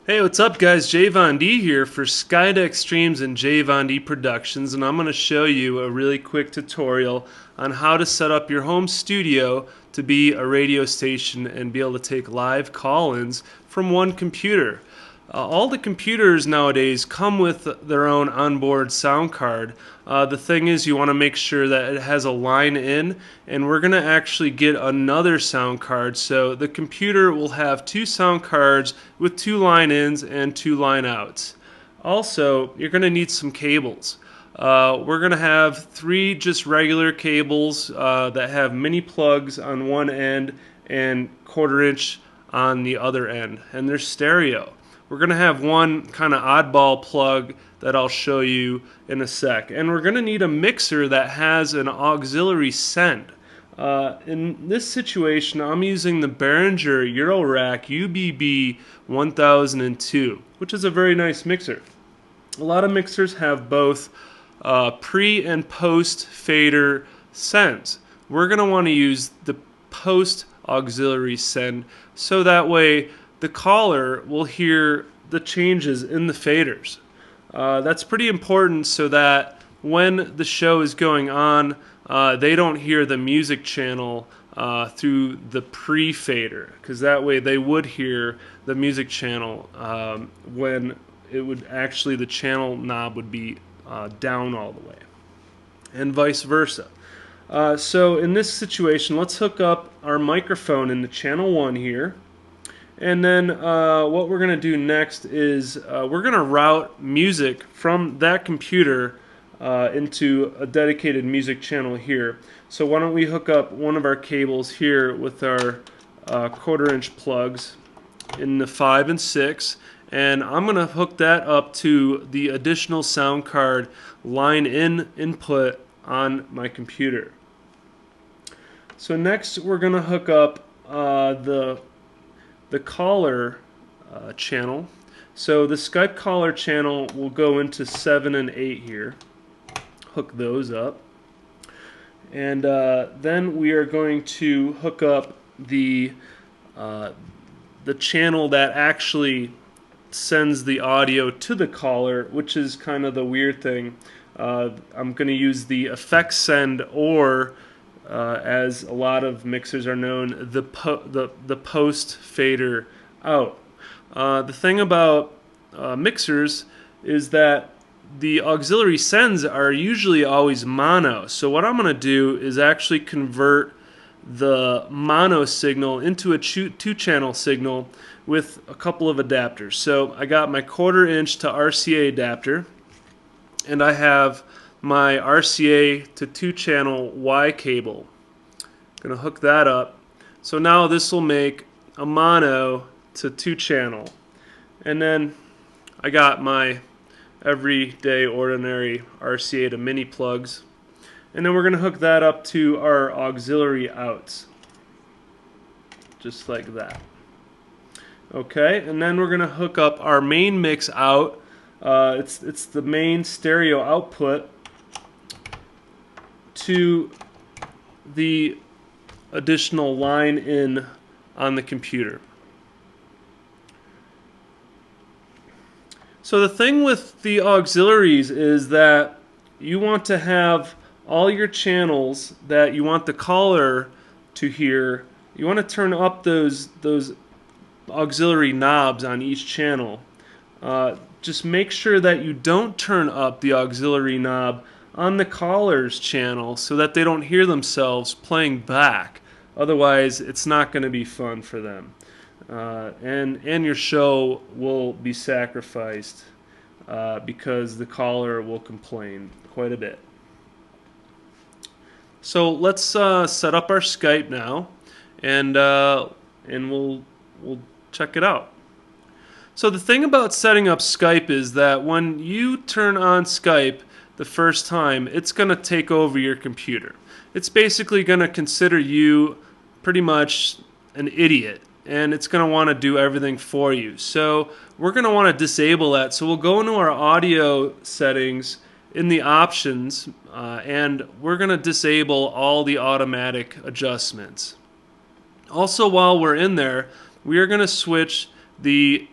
Hey, what's up guys? JVonD here for Skydeck Streams and JVonD Productions, and I'm going to show you a really quick tutorial on how to set up your home studio to be a radio station and be able to take live call-ins from one computer. All the computers nowadays come with their own onboard sound card. The thing is, you want to make sure that it has a line in, and we're going to actually get another sound card. So the computer will have two sound cards with two line ins and two line outs. Also, you're going to need some cables. We're going to have three just regular cables that have mini plugs on one end and 1/4 inch on the other end, and they're stereo. We're going to have one kind of oddball plug that I'll show you in a sec. And we're going to need a mixer that has an auxiliary send. In this situation, I'm using the Behringer Eurorack UBB 1002, which is a very nice mixer. A lot of mixers have both pre and post fader sends. We're going to want to use the post auxiliary send, so that way the caller will hear the changes in the faders. That's pretty important so that when the show is going on, they don't hear the music channel through the pre-fader, because that way they would hear the music channel when it would actually, the channel knob would be down all the way, and vice versa. So in this situation, let's hook up our microphone into channel 1 here. And then what we're going to do next is we're going to route music from that computer into a dedicated music channel here. So why don't we hook up one of our cables here with our 1/4 inch plugs in the 5 and 6, and I'm going to hook that up to the additional sound card line in input on my computer. So next we're going to hook up the caller channel. So the Skype caller channel will go into 7 and 8 here. Hook those up. And then we are going to hook up the channel that actually sends the audio to the caller, which is kind of the weird thing. I'm going to use the effects send, or as a lot of mixers are known, the post fader out. The thing about mixers is that the auxiliary sends are usually always mono. So what I'm going to do is actually convert the mono signal into a two-channel signal with a couple of adapters. So I got my 1/4 inch to RCA adapter, and I have my RCA to 2-channel Y cable. Gonna hook that up. So now this will make a mono to 2-channel. And then I got my everyday ordinary RCA to mini plugs. And then we're gonna hook that up to our auxiliary outs. Just like that. Okay, and then we're gonna hook up our main mix out. It's the main stereo output to the additional line in on the computer. So the thing with the auxiliaries is that you want to have all your channels that you want the caller to hear. You want to turn up those auxiliary knobs on each channel. Just make sure that you don't turn up the auxiliary knob on the caller's channel so that they don't hear themselves playing back. Otherwise, it's not going to be fun for them. And your show will be sacrificed because the caller will complain quite a bit. So let's set up our Skype now, and we'll check it out. So the thing about setting up Skype is that when you turn on Skype the first time, it's going to take over your computer. It's basically going to consider you pretty much an idiot, and it's going to want to do everything for you. So we're going to want to disable that. So we'll go into our audio settings in the options, and we're going to disable all the automatic adjustments. Also, while we're in there, we are going to switch the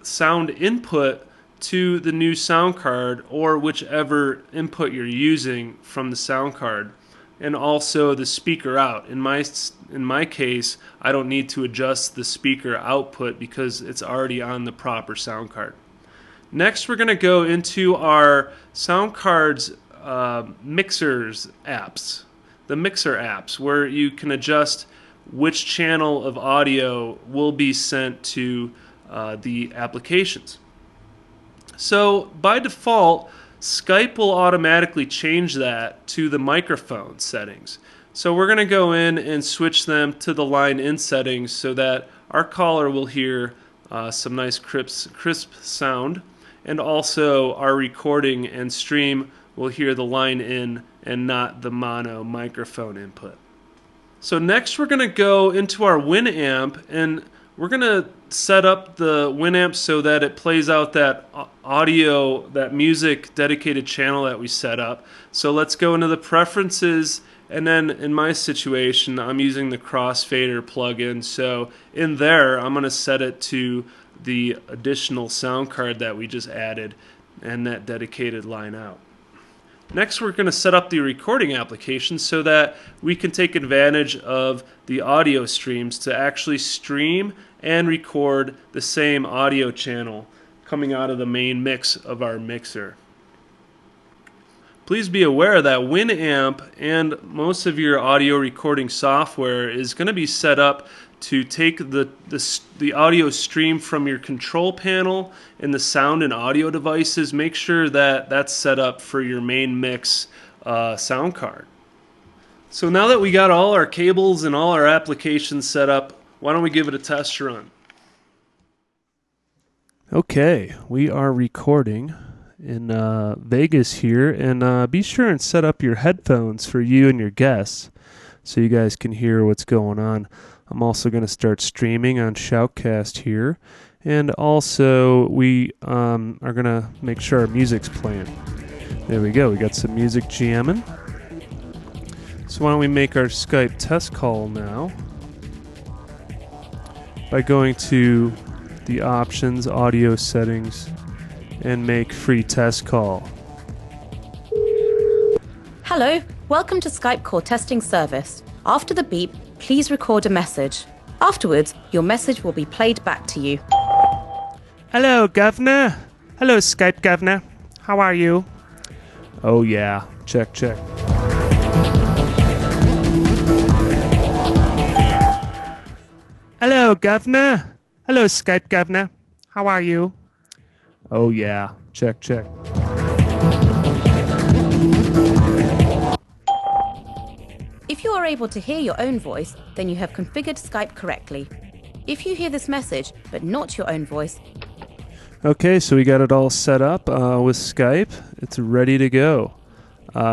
sound input to the new sound card or whichever input you're using from the sound card, and also the speaker out. In my case, I don't need to adjust the speaker output because it's already on the proper sound card. Next, we're going to go into our sound card's mixers apps, the mixer apps, where you can adjust which channel of audio will be sent to the applications. So by default, Skype will automatically change that to the microphone settings. So we're going to go in and switch them to the line in settings so that our caller will hear some nice crisp sound, and also our recording and stream will hear the line in and not the mono microphone input. So next we're going to go into our Winamp, and we're going to set up the Winamp so that it plays out that audio, that music dedicated channel that we set up. So let's go into the preferences, and then in my situation I'm using the crossfader plugin. So in there I'm going to set it to the additional sound card that we just added and that dedicated line out. Next, we're going to set up the recording application so that we can take advantage of the audio streams to actually stream and record the same audio channel coming out of the main mix of our mixer. Please be aware that Winamp and most of your audio recording software is going to be set up to take the audio stream from your control panel and the sound and audio devices. Make sure that that's set up for your main mix sound card. So now that we got all our cables and all our applications set up, why don't we give it a test run? Okay, we are recording in Vegas here, and be sure and set up your headphones for you and your guests so you guys can hear what's going on. I'm also going to start streaming on Shoutcast here, and also we are going to make sure our music's playing. There we go, we got some music jamming. So why don't we make our Skype test call now by going to the options, audio settings, and make free test call. Hello, welcome to Skype call testing service. After the beep, please record a message. Afterwards, your message will be played back to you. Hello, Governor. Hello, Skype Governor. How are you? Oh yeah, check, check. Hello, Governor. Hello, Skype Governor. How are you? Oh yeah, check, check. If you are able to hear your own voice, then you have configured Skype correctly. If you hear this message, but not your own voice... Okay, so we got it all set up with Skype. It's ready to go.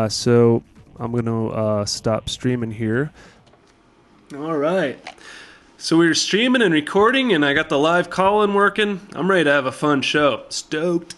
So I'm going to stop streaming here. All right. So we were streaming and recording, and I got the live call-in working. I'm ready to have a fun show. Stoked.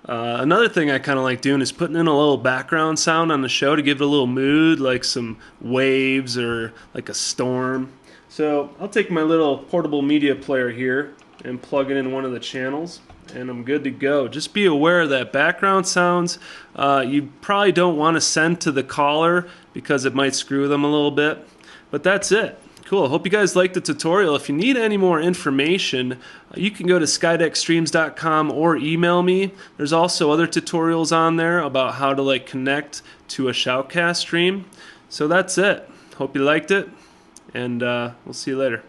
Another thing I kind of like doing is putting in a little background sound on the show to give it a little mood, like some waves or like a storm. So I'll take my little portable media player here and plug it in one of the channels, and I'm good to go. Just be aware that background sounds you probably don't want to send to the caller because it might screw them a little bit. But that's it. Cool. Hope you guys liked the tutorial. If you need any more information, you can go to skydexstreams.com or email me. There's also other tutorials on there about how to connect to a Shoutcast stream. So that's it. Hope you liked it, and we'll see you later.